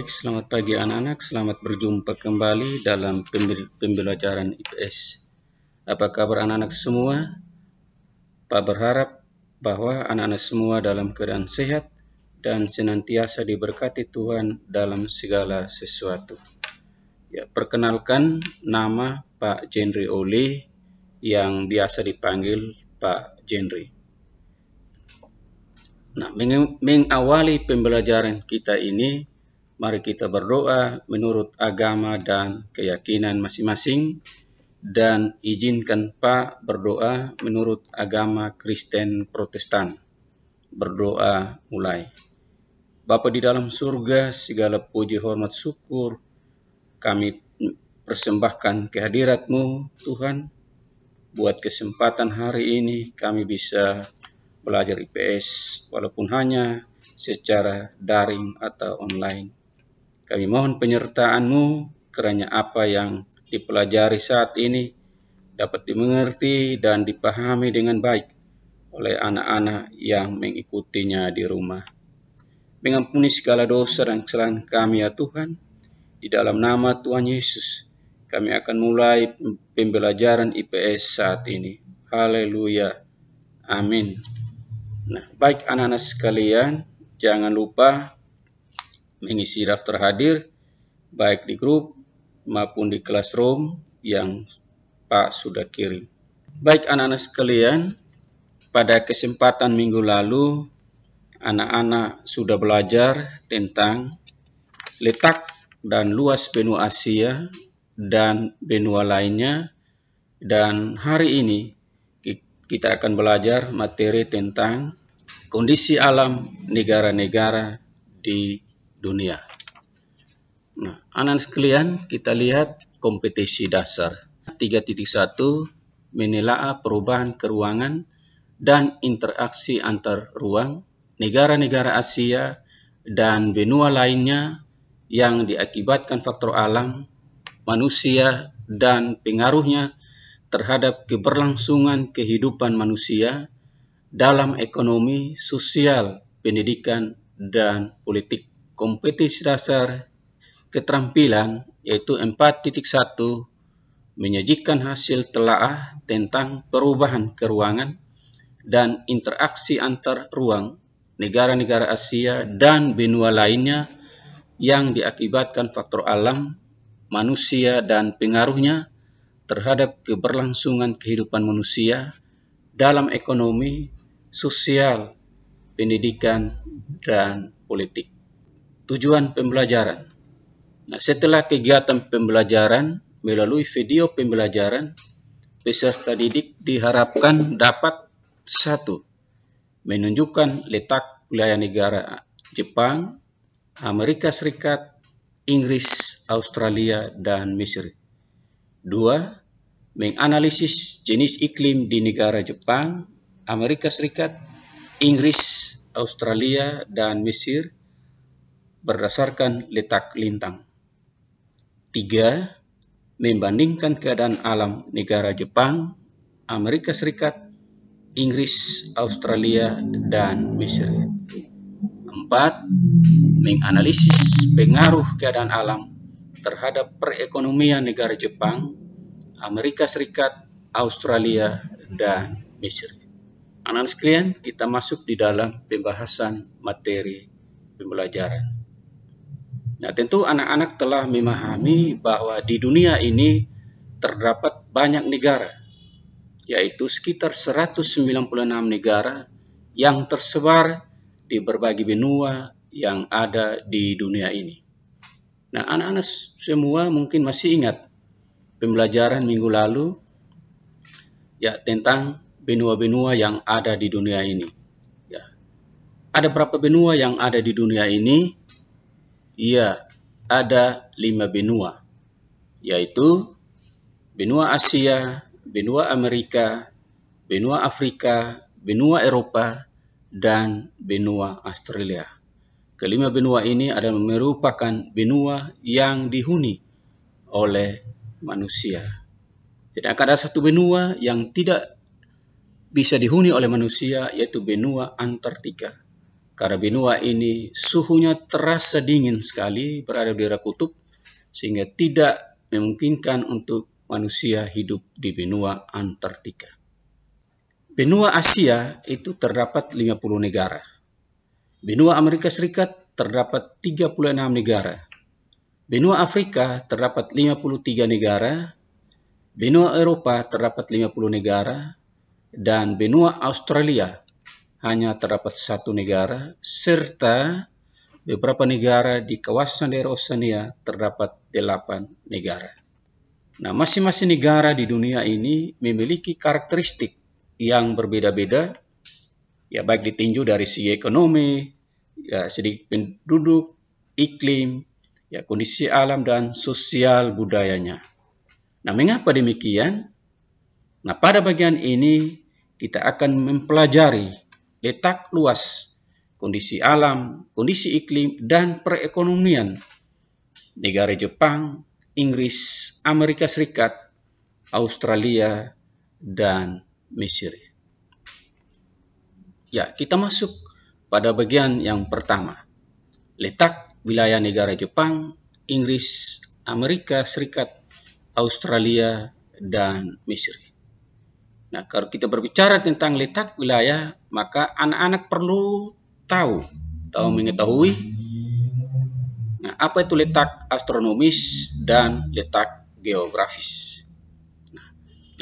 Baik, selamat pagi anak-anak. Selamat berjumpa kembali dalam pembelajaran IPS. Apa kabar anak-anak semua? Pak berharap bahwa anak-anak semua dalam keadaan sehat dan senantiasa diberkati Tuhan dalam segala sesuatu. Ya, perkenalkan nama Pak Jenry Oli yang biasa dipanggil Pak Jenry. Nah, mengawali pembelajaran kita ini, mari kita berdoa menurut agama dan keyakinan masing-masing, dan izinkan Pak berdoa menurut agama Kristen Protestan. Berdoa mulai. Bapa di dalam surga, segala puji hormat syukur kami persembahkan kehadirat-Mu Tuhan. Buat kesempatan hari ini kami bisa belajar IPS walaupun hanya secara daring atau online. Kami mohon penyertaan-Mu kiranya apa yang dipelajari saat ini dapat dimengerti dan dipahami dengan baik oleh anak-anak yang mengikutinya di rumah. Mengampuni segala dosa dan kesalahan kami ya Tuhan. Di dalam nama Tuhan Yesus kami akan mulai pembelajaran IPS saat ini. Haleluya. Amin. Nah, baik anak-anak sekalian, jangan lupa mengisi daftar hadir baik di grup maupun di classroom yang Pak sudah kirim. Baik anak-anak sekalian, pada kesempatan minggu lalu anak-anak sudah belajar tentang letak dan luas benua Asia dan benua lainnya, dan hari ini kita akan belajar materi tentang kondisi alam negara-negara di dunia. Nah, anak-anak sekalian, kita lihat kompetisi dasar 3.1 menelaah perubahan keruangan dan interaksi antar ruang negara-negara Asia dan benua lainnya yang diakibatkan faktor alam, manusia, dan pengaruhnya terhadap keberlangsungan kehidupan manusia dalam ekonomi, sosial, pendidikan, dan politik. Kompetisi dasar keterampilan yaitu 4.1 menyajikan hasil telaah tentang perubahan keruangan dan interaksi antar ruang negara-negara Asia dan benua lainnya yang diakibatkan faktor alam, manusia, dan pengaruhnya terhadap keberlangsungan kehidupan manusia dalam ekonomi, sosial, pendidikan, dan politik. Tujuan pembelajaran. Nah, setelah kegiatan pembelajaran melalui video pembelajaran, peserta didik diharapkan dapat 1. Menunjukkan letak wilayah negara Jepang, Amerika Serikat, Inggris, Australia, dan Mesir. 2. Menganalisis jenis iklim di negara Jepang, Amerika Serikat, Inggris, Australia, dan Mesir berdasarkan letak lintang. 3. Membandingkan keadaan alam negara Jepang, Amerika Serikat, Inggris, Australia, dan Mesir. 4. Menganalisis pengaruh keadaan alam terhadap perekonomian negara Jepang, Amerika Serikat, Australia, dan Mesir. Anak-anak sekalian, kita masuk di dalam pembahasan materi pembelajaran. Nah, tentu anak-anak telah memahami bahwa di dunia ini terdapat banyak negara, yaitu sekitar 196 negara yang tersebar di berbagai benua yang ada di dunia ini. Nah, anak-anak semua mungkin masih ingat pembelajaran minggu lalu ya tentang benua-benua yang ada di dunia ini. Ya. Ada berapa benua yang ada di dunia ini? Ya, ada 5 benua, yaitu benua Asia, benua Amerika, benua Afrika, benua Eropa, dan benua Australia. Kelima benua ini adalah merupakan benua yang dihuni oleh manusia. Sedangkan ada satu benua yang tidak bisa dihuni oleh manusia, yaitu benua Antartika. karena benua ini suhunya terasa dingin sekali, berada di daerah kutub, sehingga tidak memungkinkan untuk manusia hidup di benua Antartika. Benua Asia itu terdapat 50 negara. Benua Amerika Serikat terdapat 36 negara. Benua Afrika terdapat 53 negara. Benua Eropa terdapat 50 negara. Dan benua Australia hanya terdapat 1 negara, serta beberapa negara di kawasan daerah Oceania terdapat 8 negara. Nah, masing-masing negara di dunia ini memiliki karakteristik yang berbeda-beda, ya baik ditinjau dari segi ekonomi, ya segi penduduk, iklim, ya kondisi alam dan sosial budayanya. Nah, mengapa demikian? Nah, pada bagian ini kita akan mempelajari letak luas, kondisi alam, kondisi iklim, dan perekonomian negara Jepang, Inggris, Amerika Serikat, Australia, dan Mesir. Ya, kita masuk pada bagian yang pertama. Letak wilayah negara Jepang, Inggris, Amerika Serikat, Australia, dan Mesir. Nah, kalau kita berbicara tentang letak wilayah, maka anak-anak perlu mengetahui apa itu letak astronomis dan letak geografis. Nah,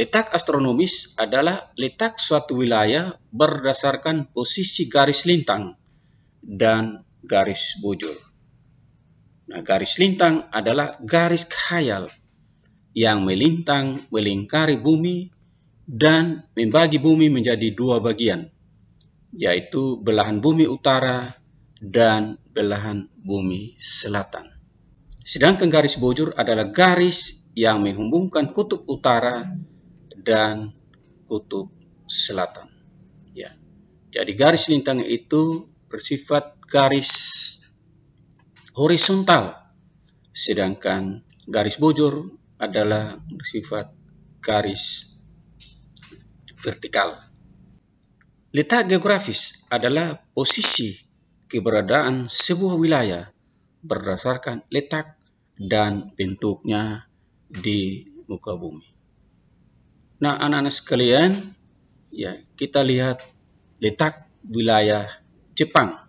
letak astronomis adalah letak suatu wilayah berdasarkan posisi garis lintang dan garis bujur. Nah, garis lintang adalah garis khayal yang melintang melingkari bumi dan membagi bumi menjadi 2 bagian, yaitu belahan bumi utara dan belahan bumi selatan. Sedangkan garis bujur adalah garis yang menghubungkan kutub utara dan kutub selatan. Ya. Jadi garis lintang itu bersifat garis horizontal, sedangkan garis bujur adalah bersifat garis vertikal. Letak geografis adalah posisi keberadaan sebuah wilayah berdasarkan letak dan bentuknya di muka bumi. Nah, anak-anak sekalian, ya kita lihat letak wilayah Jepang.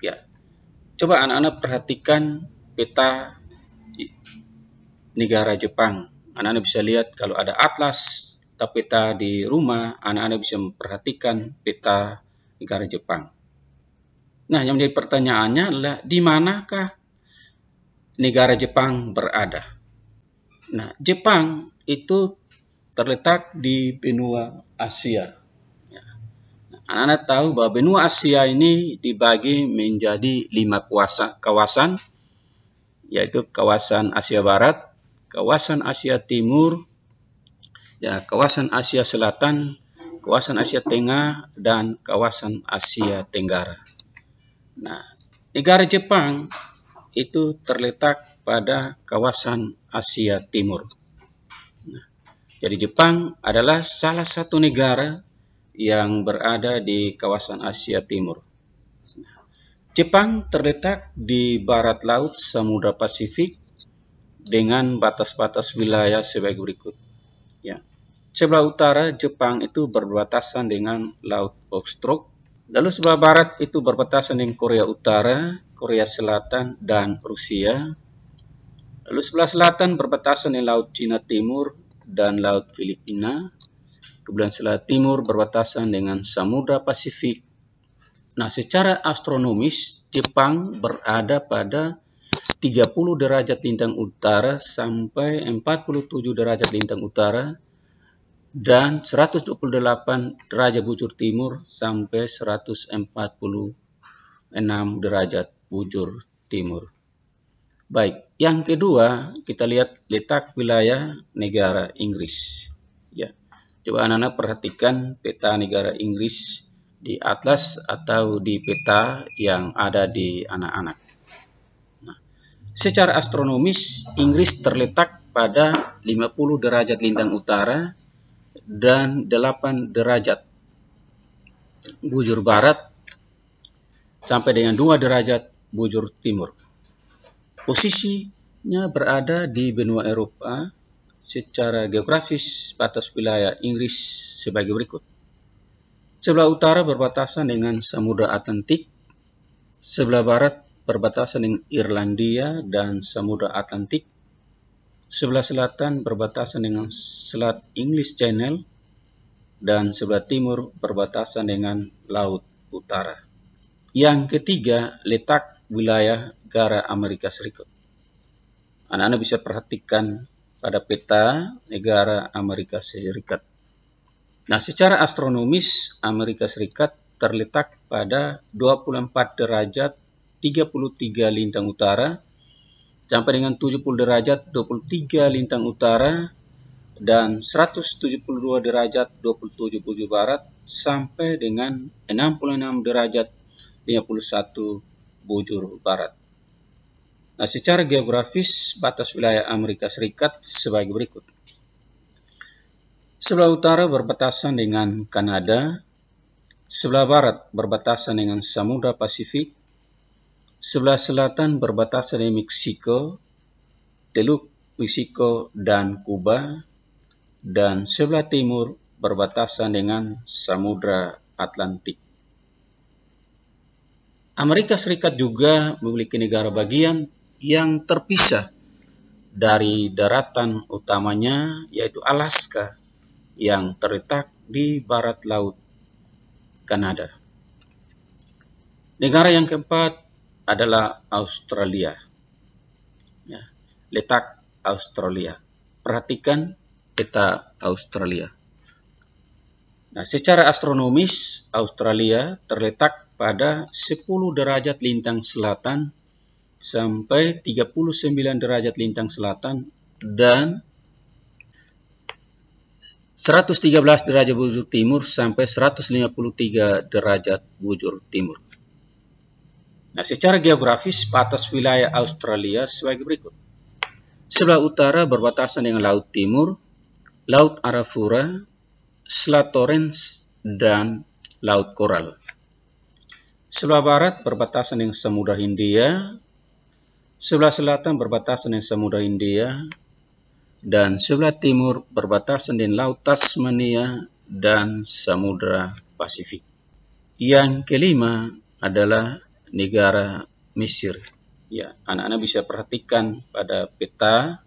Ya, coba anak-anak perhatikan peta negara Jepang. Anak-anak bisa lihat kalau ada atlas atau peta di rumah, anak-anak bisa memperhatikan peta negara Jepang. Nah, yang menjadi pertanyaannya adalah di manakah negara Jepang berada? Nah, Jepang itu terletak di benua Asia. Anak-anak tahu bahwa benua Asia ini dibagi menjadi 5 kawasan, yaitu kawasan Asia Barat, kawasan Asia Timur, ya, kawasan Asia Selatan, kawasan Asia Tengah, dan kawasan Asia Tenggara. Nah, negara Jepang itu terletak pada kawasan Asia Timur. Nah, jadi Jepang adalah salah satu negara yang berada di kawasan Asia Timur. Jepang terletak di barat laut Samudra Pasifik dengan batas-batas wilayah sebagai berikut. Ya. Sebelah utara Jepang itu berbatasan dengan Laut Okhotsk. Lalu sebelah barat itu berbatasan dengan Korea Utara, Korea Selatan, dan Rusia. Lalu sebelah selatan berbatasan dengan Laut Cina Timur dan Laut Filipina. Kemudian sebelah timur berbatasan dengan Samudra Pasifik. Nah, secara astronomis Jepang berada pada 30 derajat lintang utara sampai 47 derajat lintang utara dan 128 derajat bujur timur sampai 146 derajat bujur timur. Baik, yang kedua kita lihat letak wilayah negara Inggris. Ya, coba anak-anak perhatikan peta negara Inggris di atlas atau di peta yang ada di anak-anak. Nah, secara astronomis Inggris terletak pada 50 derajat lintang utara dan 8 derajat bujur barat sampai dengan 2 derajat bujur timur. Posisinya berada di benua Eropa. Secara geografis, batas wilayah Inggris sebagai berikut. Sebelah utara berbatasan dengan Samudra Atlantik, sebelah barat berbatasan dengan Irlandia dan Samudra Atlantik, sebelah selatan berbatasan dengan Selat English Channel, dan sebelah timur berbatasan dengan Laut Utara. Yang ketiga, letak wilayah negara Amerika Serikat. Anak-anak bisa perhatikan pada peta negara Amerika Serikat. Nah, secara astronomis, Amerika Serikat terletak pada 24 derajat 33 lintang utara sampai dengan 70 derajat 23 lintang utara dan 172 derajat 27 bujur barat sampai dengan 66 derajat 51 bujur barat. Nah, secara geografis, batas wilayah Amerika Serikat sebagai berikut. Sebelah utara berbatasan dengan Kanada, sebelah barat berbatasan dengan Samudra Pasifik, sebelah selatan berbatasan dengan Meksiko, Teluk Meksiko dan Kuba, dan sebelah timur berbatasan dengan Samudra Atlantik. Amerika Serikat juga memiliki negara bagian yang terpisah dari daratan utamanya, yaitu Alaska, yang terletak di barat laut Kanada. Negara yang keempat adalah Australia. Ya, letak Australia. Perhatikan peta Australia. Nah, secara astronomis, Australia terletak pada 10 derajat lintang selatan sampai 39 derajat lintang selatan dan 113 derajat bujur timur sampai 153 derajat bujur timur. Nah, secara geografis, batas wilayah Australia sebagai berikut. Sebelah utara berbatasan dengan Laut Timur, Laut Arafura, Selat Torrens, dan Laut Koral. Sebelah barat berbatasan dengan Samudra Hindia, sebelah selatan berbatasan dengan Samudra Hindia, dan sebelah timur berbatasan dengan Laut Tasmania dan Samudra Pasifik. Yang kelima adalah negara Mesir. Ya, anak-anak bisa perhatikan pada peta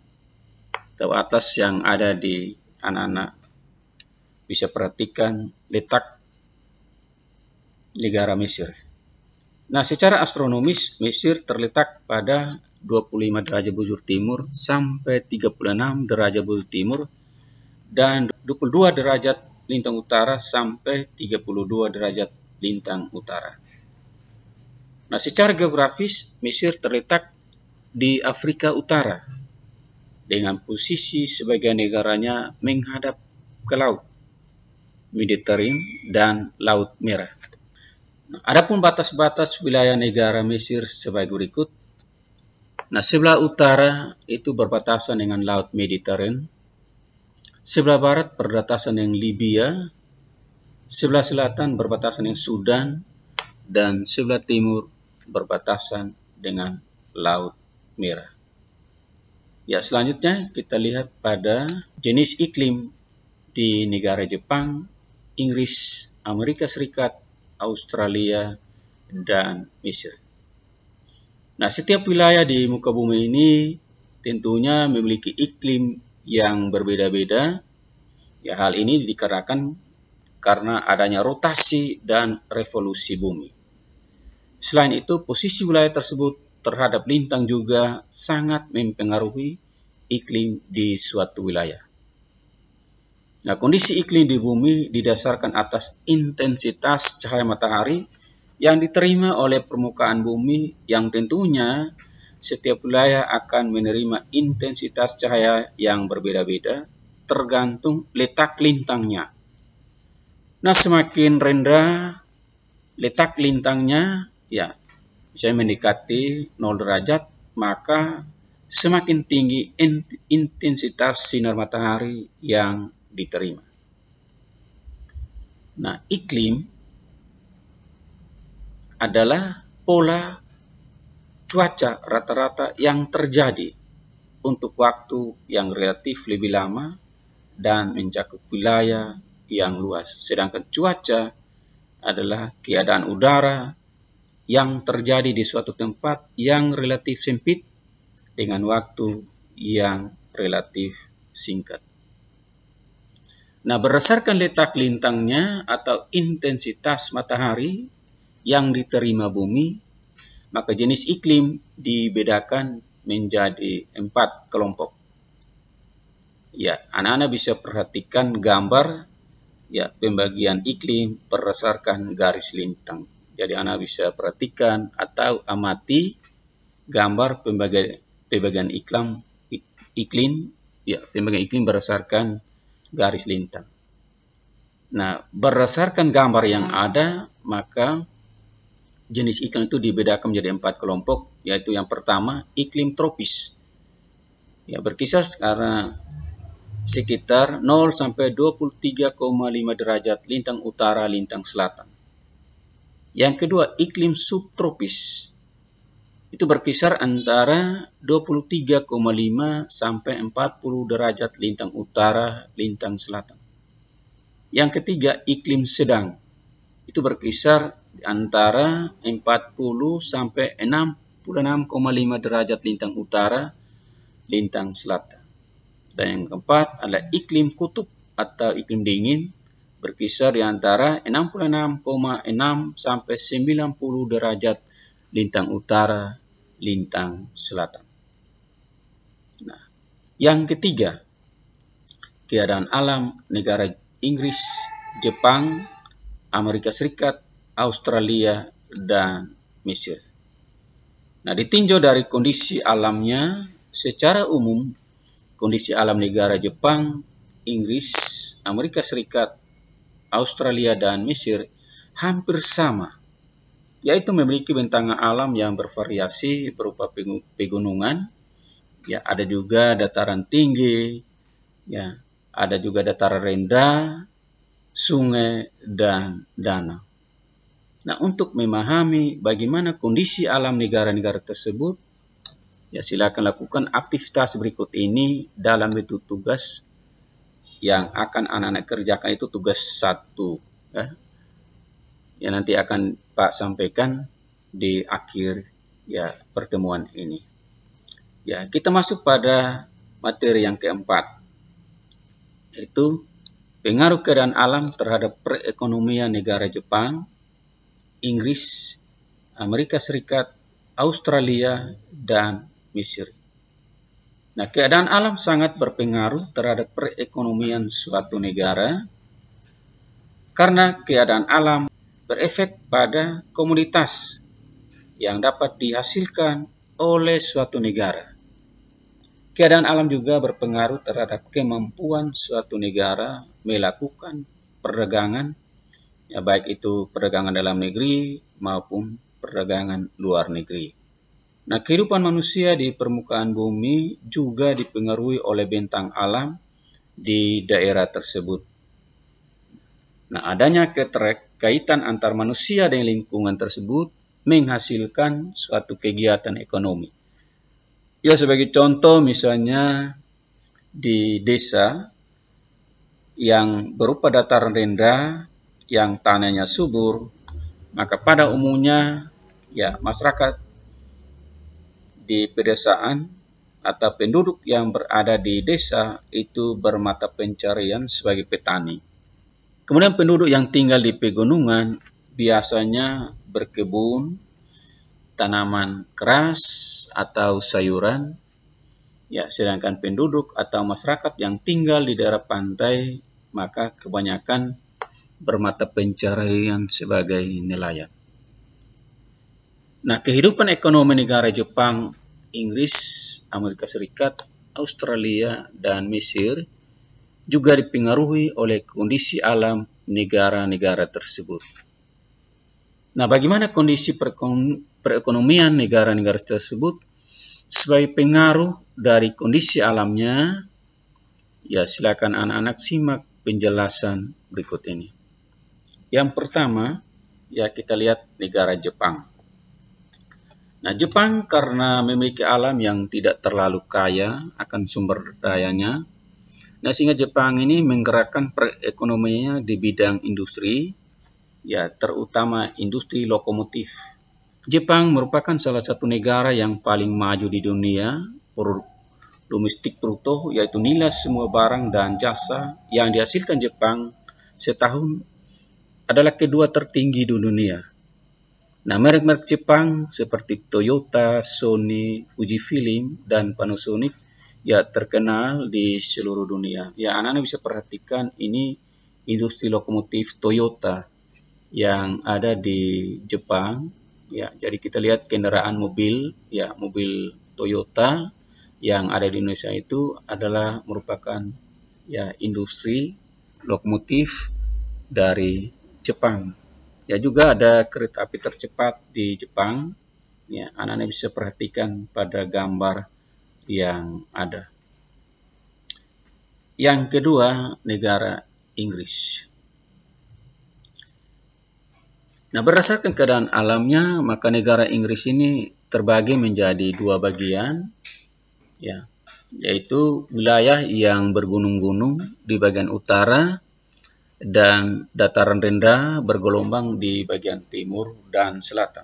atau atlas yang ada di anak-anak. Bisa perhatikan letak negara Mesir. Nah, secara astronomis, Mesir terletak pada 25 derajat bujur timur sampai 36 derajat bujur timur dan 22 derajat lintang utara sampai 32 derajat lintang utara. Nah, secara geografis, Mesir terletak di Afrika Utara dengan posisi sebagian negaranya menghadap ke Laut Mediterania dan Laut Merah. Nah, adapun batas-batas wilayah negara Mesir sebagai berikut. Nah, sebelah utara itu berbatasan dengan Laut Mediterania, sebelah barat berbatasan dengan Libya, sebelah selatan berbatasan dengan Sudan, dan sebelah timur berbatasan dengan Laut Merah. Ya, selanjutnya kita lihat pada jenis iklim di negara Jepang, Inggris, Amerika Serikat, Australia, dan Mesir. Nah, setiap wilayah di muka bumi ini tentunya memiliki iklim yang berbeda-beda. Ya, hal ini dikarenakan karena adanya rotasi dan revolusi bumi. Selain itu, posisi wilayah tersebut terhadap lintang juga sangat mempengaruhi iklim di suatu wilayah. Nah, kondisi iklim di bumi didasarkan atas intensitas cahaya matahari yang diterima oleh permukaan bumi, yang tentunya setiap wilayah akan menerima intensitas cahaya yang berbeda-beda tergantung letak lintangnya. Nah, semakin rendah letak lintangnya, ya, misalnya mendekati 0 derajat, maka semakin tinggi intensitas sinar matahari yang diterima. Nah, iklim adalah pola cuaca rata-rata yang terjadi untuk waktu yang relatif lebih lama dan mencakup wilayah yang luas. Sedangkan cuaca adalah keadaan udara yang terjadi di suatu tempat yang relatif sempit dengan waktu yang relatif singkat. Nah, berdasarkan letak lintangnya atau intensitas matahari yang diterima bumi, maka jenis iklim dibedakan menjadi 4 kelompok. Ya, anak-anak bisa perhatikan gambar ya pembagian iklim berdasarkan garis lintang. Jadi anak bisa perhatikan atau amati gambar pembagian iklim berdasarkan garis lintang. Nah, berdasarkan gambar yang ada, maka jenis iklim itu dibedakan menjadi 4 kelompok, yaitu yang pertama iklim tropis. Ya, berkisar sekitar 0 sampai 23,5 derajat lintang utara lintang selatan. Yang kedua iklim subtropis. Itu berkisar antara 23,5 sampai 40 derajat lintang utara lintang selatan. Yang ketiga iklim sedang. Itu berkisar antara 40 sampai 66,5 derajat lintang utara lintang selatan. Dan yang keempat adalah iklim kutub atau iklim dingin, berkisar di antara 66,6 sampai 90 derajat lintang utara lintang selatan. Nah, yang ketiga, keadaan alam negara Inggris, Jepang, Amerika Serikat, Australia, dan Mesir. Nah, ditinjau dari kondisi alamnya, secara umum kondisi alam negara Jepang, Inggris, Amerika Serikat, Australia, dan Mesir hampir sama, yaitu memiliki bentangan alam yang bervariasi berupa pegunungan, ya ada juga dataran tinggi, ya ada juga dataran rendah, sungai, dan danau. Nah, untuk memahami bagaimana kondisi alam negara-negara tersebut, ya silakan lakukan aktivitas berikut ini dalam bentuk tugas yang akan anak-anak kerjakan. Itu tugas 1, ya. Yang nanti akan Pak sampaikan di akhir ya pertemuan ini. Ya, kita masuk pada materi yang keempat, yaitu pengaruh keadaan alam terhadap perekonomian negara Jepang, Inggris, Amerika Serikat, Australia, dan Mesir. Nah, keadaan alam sangat berpengaruh terhadap perekonomian suatu negara karena keadaan alam berefek pada komoditas yang dapat dihasilkan oleh suatu negara. Keadaan alam juga berpengaruh terhadap kemampuan suatu negara melakukan perdagangan, ya baik itu perdagangan dalam negeri maupun perdagangan luar negeri. Nah, kehidupan manusia di permukaan bumi juga dipengaruhi oleh bentang alam di daerah tersebut. Nah, adanya keterkaitan antar manusia dan lingkungan tersebut menghasilkan suatu kegiatan ekonomi. Ya, sebagai contoh misalnya di desa yang berupa dataran rendah yang tanahnya subur, maka pada umumnya ya masyarakat di pedesaan atau penduduk yang berada di desa itu bermata pencarian sebagai petani. Kemudian penduduk yang tinggal di pegunungan biasanya berkebun, tanaman keras atau sayuran, ya sedangkan penduduk atau masyarakat yang tinggal di daerah pantai maka kebanyakan bermata pencarian sebagai nelayan. Nah, kehidupan ekonomi negara Jepang, Inggris, Amerika Serikat, Australia, dan Mesir juga dipengaruhi oleh kondisi alam negara-negara tersebut. Nah, bagaimana kondisi perekonomian negara-negara tersebut sebagai pengaruh dari kondisi alamnya? Ya, silakan anak-anak simak penjelasan berikut ini. Yang pertama, ya kita lihat negara Jepang. Nah, Jepang karena memiliki alam yang tidak terlalu kaya akan sumber dayanya, nah sehingga Jepang ini menggerakkan perekonomiannya di bidang industri, ya terutama industri lokomotif. Jepang merupakan salah satu negara yang paling maju di dunia produk domestik bruto, yaitu nilai semua barang dan jasa yang dihasilkan Jepang setahun adalah kedua tertinggi di dunia. Nah, merek-merek Jepang seperti Toyota, Sony, Fujifilm, dan Panasonic ya terkenal di seluruh dunia. Ya, anak-anak bisa perhatikan ini industri lokomotif Toyota yang ada di Jepang. Ya, jadi kita lihat kendaraan mobil, ya mobil Toyota yang ada di Indonesia itu adalah merupakan ya industri lokomotif dari Jepang. Ya juga ada kereta api tercepat di Jepang. Ya, anak-anak bisa perhatikan pada gambar yang ada. Yang kedua, negara Inggris. Nah, berdasarkan keadaan alamnya, maka negara Inggris ini terbagi menjadi dua bagian, ya, yaitu wilayah yang bergunung-gunung di bagian utara dan dataran rendah bergelombang di bagian timur dan selatan.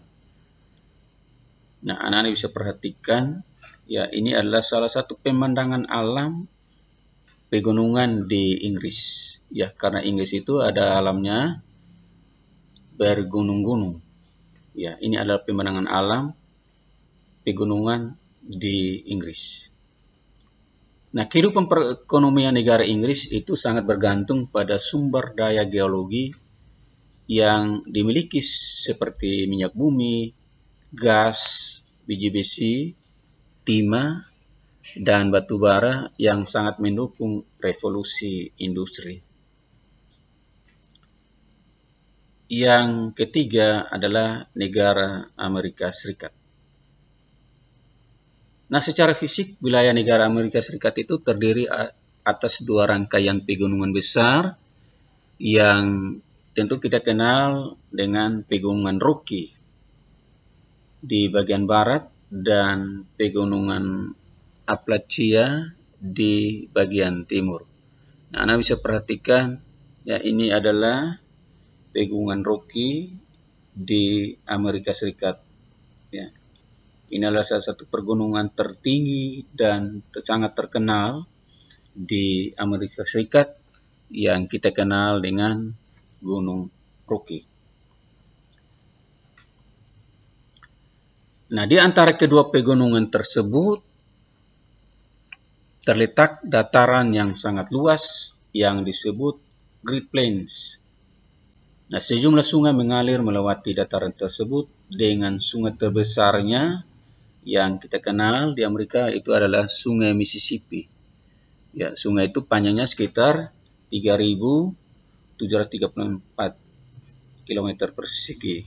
Nah, anak-anak bisa perhatikan, ya ini adalah salah satu pemandangan alam pegunungan di Inggris, ya karena Inggris itu ada alamnya bergunung-gunung. Ya, ini adalah pemandangan alam pegunungan di Inggris. Nah, kehidupan perekonomian negara Inggris itu sangat bergantung pada sumber daya geologi yang dimiliki seperti minyak bumi, gas, biji besi, timah, dan batu bara yang sangat mendukung revolusi industri. Yang ketiga adalah negara Amerika Serikat. Nah, secara fisik, wilayah negara Amerika Serikat itu terdiri atas dua rangkaian pegunungan besar yang tentu kita kenal dengan pegunungan Rocky di bagian barat dan pegunungan Appalachia di bagian timur. Nah, Anda bisa perhatikan, ya ini adalah pegunungan Rocky di Amerika Serikat. Ya. Ini adalah salah satu pegunungan tertinggi dan sangat terkenal di Amerika Serikat yang kita kenal dengan Gunung Rocky. Nah, di antara kedua pegunungan tersebut terletak dataran yang sangat luas yang disebut Great Plains. Nah, sejumlah sungai mengalir melewati dataran tersebut dengan sungai terbesarnya yang kita kenal di Amerika itu adalah Sungai Mississippi. Ya, sungai itu panjangnya sekitar 3.734 km persegi.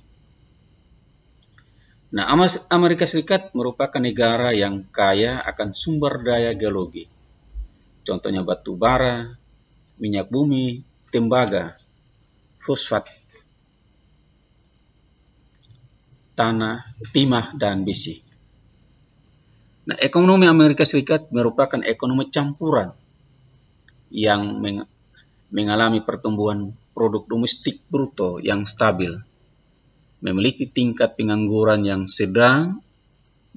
Nah, Amerika Serikat merupakan negara yang kaya akan sumber daya geologi. Contohnya batu bara, minyak bumi, tembaga, fosfat, tanah, timah, dan besi. Nah, ekonomi Amerika Serikat merupakan ekonomi campuran yang mengalami pertumbuhan produk domestik bruto yang stabil, memiliki tingkat pengangguran yang sedang,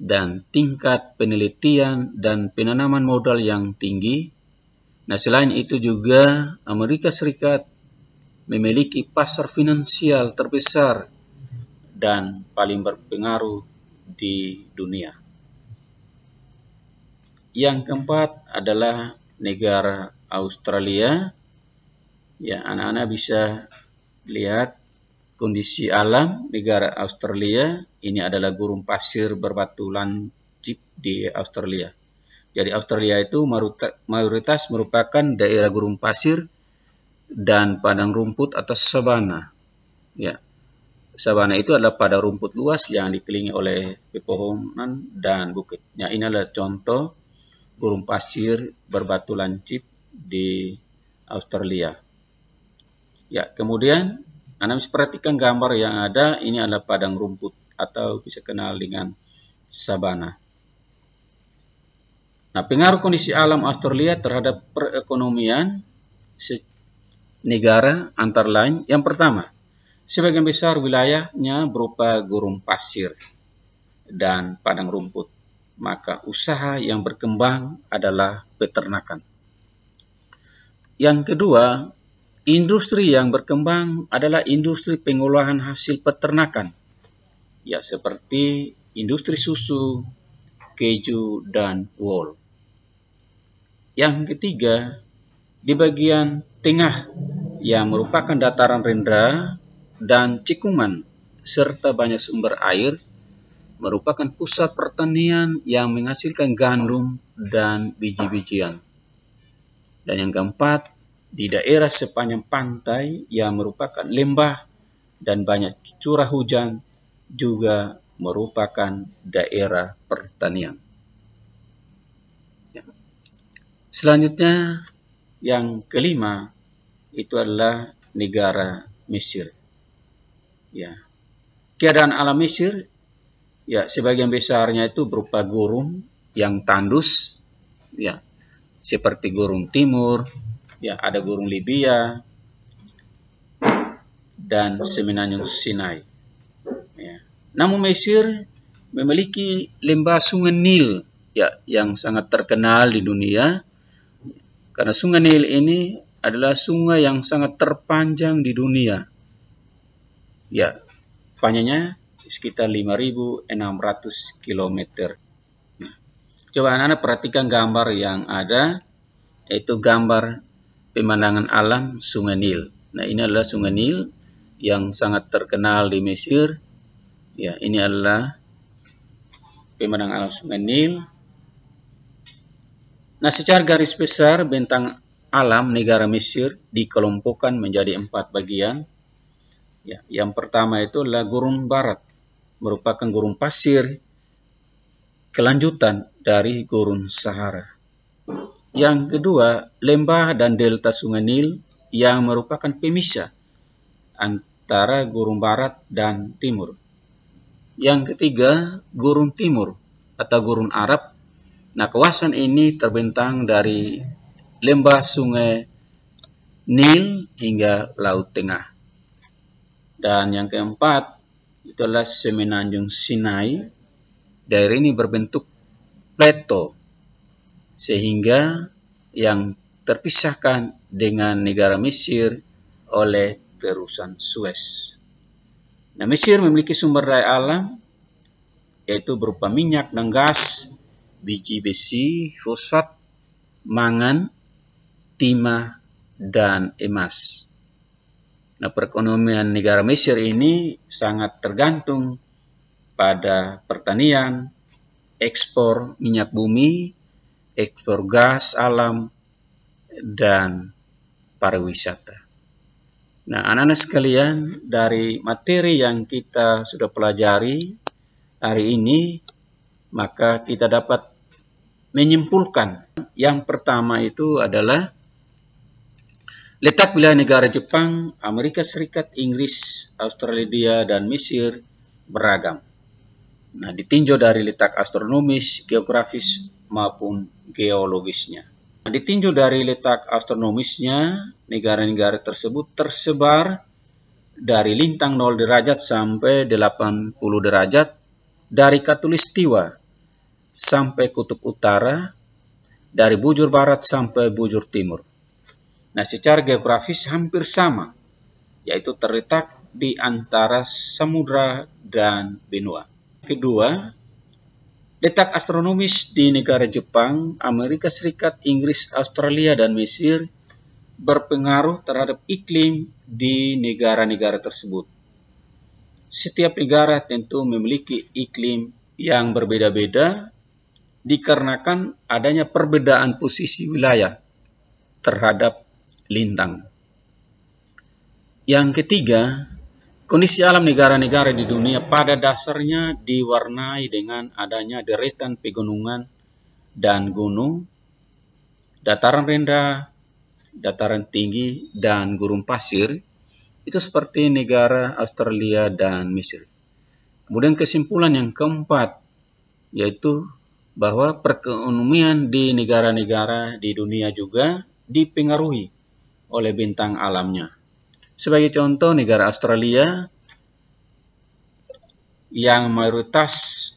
dan tingkat penelitian dan penanaman modal yang tinggi. Nah, selain itu juga Amerika Serikat memiliki pasar finansial terbesar dan paling berpengaruh di dunia. Yang keempat adalah negara Australia. Ya, anak-anak bisa lihat kondisi alam negara Australia. Ini adalah gurun pasir berbatu lancip di Australia. Jadi Australia itu mayoritas merupakan daerah gurun pasir dan padang rumput atas sabana. Ya, sabana itu adalah padang rumput luas yang dikelilingi oleh pepohonan dan bukit. Ya, ini adalah contoh gurun pasir berbatu lancip di Australia. Ya, kemudian Anda bisa perhatikan gambar yang ada, ini adalah padang rumput atau bisa kenal dengan sabana. Nah, pengaruh kondisi alam Australia terhadap perekonomian negara antara lain, yang pertama, sebagian besar wilayahnya berupa gurun pasir dan padang rumput, maka usaha yang berkembang adalah peternakan. Yang kedua, industri yang berkembang adalah industri pengolahan hasil peternakan, ya seperti industri susu, keju, dan wool. Yang ketiga, di bagian tengah yang merupakan dataran rendah dan cekungan serta banyak sumber air, merupakan pusat pertanian yang menghasilkan gandum dan biji-bijian. Dan yang keempat, di daerah sepanjang pantai yang merupakan lembah dan banyak curah hujan juga merupakan daerah pertanian. Selanjutnya, yang kelima itu adalah negara Mesir. Ya, keadaan alam Mesir, ya sebagian besarnya itu berupa gurun yang tandus, ya seperti gurun timur, ya ada gurun Libya dan semenanjung Sinai. Ya. Namun Mesir memiliki lembah Sungai Nil, ya yang sangat terkenal di dunia. Karena Sungai Nil ini adalah sungai yang sangat terpanjang di dunia. Ya, panjangnya sekitar 5.600 km. Nah, coba anak-anak perhatikan gambar yang ada, yaitu gambar pemandangan alam Sungai Nil. Nah, ini adalah Sungai Nil yang sangat terkenal di Mesir. Ya, ini adalah pemandangan alam Sungai Nil. Nah, secara garis besar, bentang alam negara Mesir dikelompokkan menjadi 4 bagian. Ya, yang pertama itu adalah gurun barat, merupakan gurun pasir, kelanjutan dari gurun Sahara. Yang kedua, lembah dan delta Sungai Nil yang merupakan pemisah antara gurun barat dan timur. Yang ketiga, gurun timur atau gurun Arab. Nah, kawasan ini terbentang dari lembah Sungai Nil hingga Laut Tengah. Dan yang keempat, itu adalah semenanjung Sinai. Daerah ini berbentuk plateau, sehingga yang terpisahkan dengan negara Mesir oleh terusan Suez. Nah, Mesir memiliki sumber daya alam, yaitu berupa minyak dan gas, biji besi, fosfat, mangan, timah, dan emas. Nah, perekonomian negara Mesir ini sangat tergantung pada pertanian, ekspor minyak bumi, ekspor gas alam, dan pariwisata. Nah, anak-anak sekalian, dari materi yang kita sudah pelajari hari ini, maka kita dapat menyimpulkan. Yang pertama itu adalah letak wilayah negara Jepang, Amerika Serikat, Inggris, Australia, dan Mesir beragam. Nah, ditinjau dari letak astronomis, geografis, maupun geologisnya. Nah, ditinjau dari letak astronomisnya, negara-negara tersebut tersebar dari lintang 0 derajat sampai 80 derajat, dari Khatulistiwa sampai kutub utara, dari bujur barat sampai bujur timur. Nah, secara geografis hampir sama, yaitu terletak di antara samudra dan benua. Kedua, letak astronomis di negara Jepang, Amerika Serikat, Inggris, Australia, dan Mesir berpengaruh terhadap iklim di negara-negara tersebut. Setiap negara tentu memiliki iklim yang berbeda-beda dikarenakan adanya perbedaan posisi wilayah terhadap lintang. Yang ketiga, kondisi alam negara-negara di dunia pada dasarnya diwarnai dengan adanya deretan pegunungan dan gunung, dataran rendah, dataran tinggi, dan gurun pasir. Itu seperti negara Australia dan Mesir. Kemudian kesimpulan yang keempat, yaitu bahwa perekonomian di negara-negara di dunia juga dipengaruhi oleh bentang alamnya. Sebagai contoh, negara Australia yang mayoritas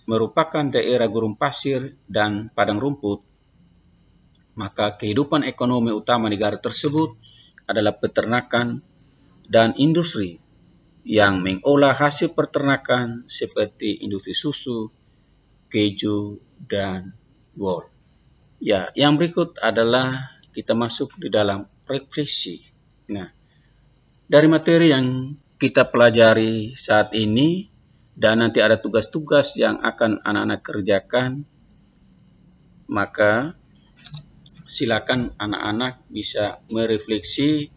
merupakan daerah gurun pasir dan padang rumput, maka kehidupan ekonomi utama negara tersebut adalah peternakan dan industri yang mengolah hasil peternakan seperti industri susu, keju, dan wool. Ya, yang berikut adalah kita masuk di dalam refleksi. Nah, dari materi yang kita pelajari saat ini dan nanti ada tugas-tugas yang akan anak-anak kerjakan, maka silakan anak-anak bisa merefleksi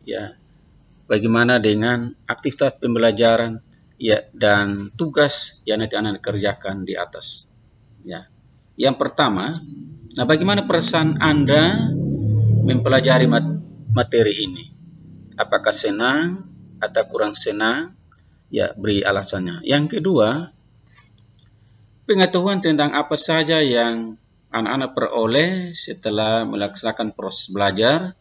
ya bagaimana dengan aktivitas pembelajaran ya dan tugas yang nanti anak-anak kerjakan di atas. Ya. Yang pertama, nah bagaimana perasaan Anda mempelajari materi ini? Apakah senang atau kurang senang? Ya, beri alasannya. Yang kedua, pengetahuan tentang apa saja yang anak-anak peroleh setelah melaksanakan proses belajar.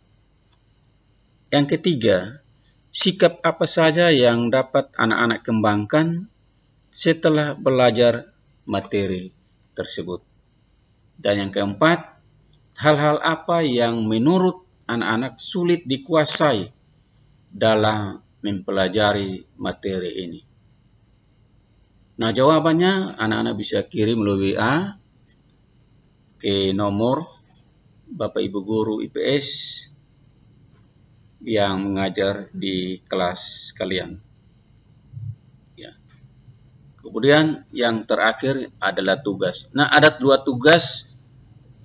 Yang ketiga, sikap apa saja yang dapat anak-anak kembangkan setelah belajar materi tersebut. Dan yang keempat, hal-hal apa yang menurut anak-anak sulit dikuasai dalam mempelajari materi ini. Nah, jawabannya anak-anak bisa kirim melalui WA ke nomor Bapak Ibu Guru IPS yang mengajar di kelas kalian. Ya. Kemudian yang terakhir adalah tugas. Nah, ada 2 tugas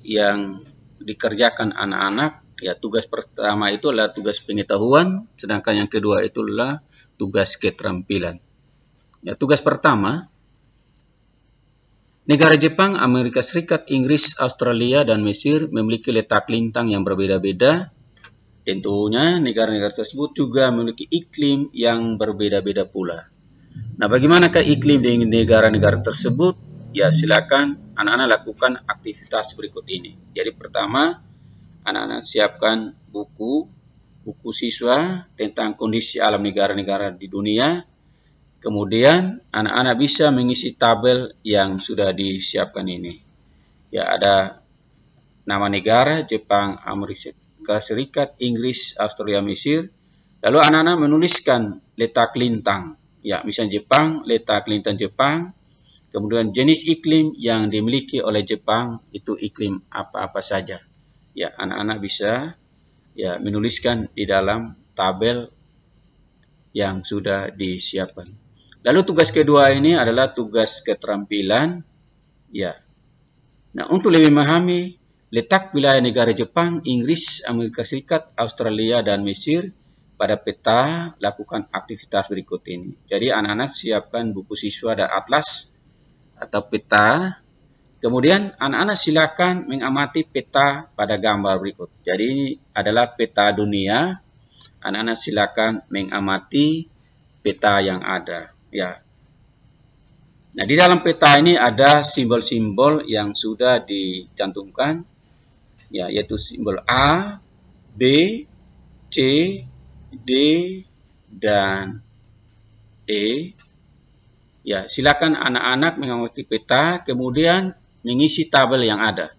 yang dikerjakan anak-anak. Ya, tugas pertama itu adalah tugas pengetahuan, sedangkan yang kedua itu adalah tugas keterampilan. Ya, tugas pertama, negara Jepang, Amerika Serikat, Inggris, Australia, dan Mesir memiliki letak lintang yang berbeda-beda. Tentunya negara-negara tersebut juga memiliki iklim yang berbeda-beda pula. Nah, bagaimanakah iklim di negara-negara tersebut? Ya, silakan anak-anak lakukan aktivitas berikut ini. Jadi pertama, anak-anak siapkan buku siswa tentang kondisi alam negara-negara di dunia. Kemudian anak-anak bisa mengisi tabel yang sudah disiapkan ini. Ya, ada nama negara, Jepang, Amerika Serikat, Inggris, Australia, Mesir. Lalu anak-anak menuliskan letak lintang. Ya, misalnya Jepang, letak lintang Jepang. Kemudian jenis iklim yang dimiliki oleh Jepang itu iklim apa-apa saja. Ya, anak-anak bisa ya menuliskan di dalam tabel yang sudah disiapkan. Lalu tugas kedua ini adalah tugas keterampilan. Ya. Nah, untuk lebih memahami letak wilayah negara Jepang, Inggris, Amerika Serikat, Australia, dan Mesir pada peta, lakukan aktivitas berikut ini. Jadi anak-anak siapkan buku siswa dan atlas atau peta. Kemudian anak-anak silakan mengamati peta pada gambar berikut. Jadi ini adalah peta dunia. Anak-anak silakan mengamati peta yang ada. Ya. Nah, di dalam peta ini ada simbol-simbol yang sudah dicantumkan. Ya, yaitu simbol A, B, C, D, dan E. Ya, silakan anak-anak mengamati peta, kemudian mengisi tabel yang ada.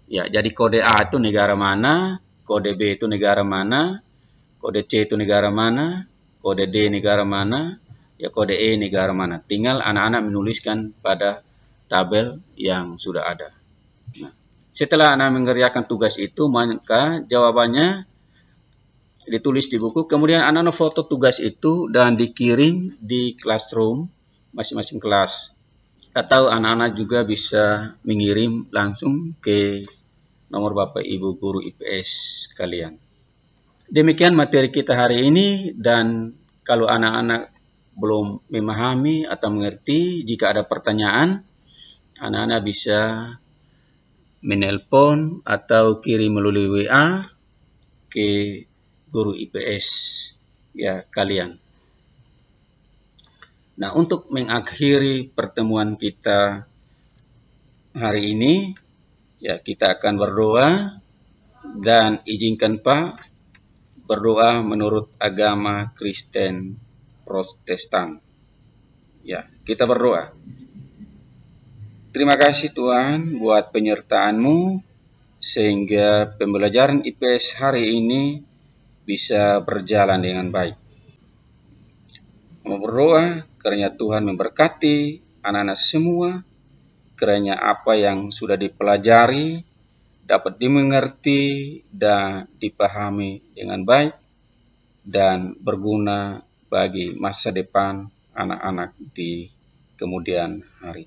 Ya, jadi kode A itu negara mana, kode B itu negara mana, kode C itu negara mana, kode D negara mana, ya kode E negara mana. Tinggal anak-anak menuliskan pada tabel yang sudah ada. Nah, setelah anak mengerjakan tugas itu, maka jawabannya ditulis di buku. Kemudian anak-anak foto tugas itu dan dikirim di classroom masing-masing kelas. Atau anak-anak juga bisa mengirim langsung ke nomor Bapak Ibu Guru IPS kalian. Demikian materi kita hari ini, dan kalau anak-anak belum memahami atau mengerti, jika ada pertanyaan, anak-anak bisa menelpon atau kirim melalui WA ke Guru IPS ya kalian. Nah, untuk mengakhiri pertemuan kita hari ini, ya kita akan berdoa dan izinkan Pak berdoa menurut agama Kristen Protestan. Ya, kita berdoa. Terima kasih Tuhan buat penyertaan-Mu sehingga pembelajaran IPS hari ini bisa berjalan dengan baik. Mau berdoa kiranya Tuhan memberkati anak-anak semua, kiranya apa yang sudah dipelajari dapat dimengerti dan dipahami dengan baik dan berguna bagi masa depan anak-anak di kemudian hari.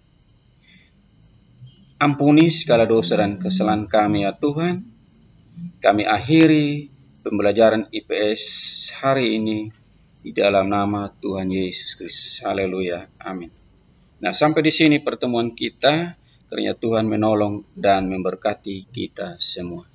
Ampuni segala dosa dan kesalahan kami ya Tuhan. Kami akhiri pembelajaran IPS hari ini di dalam nama Tuhan Yesus Kristus. Haleluya. Amin. Nah, sampai di sini pertemuan kita. Kiranya Tuhan menolong dan memberkati kita semua.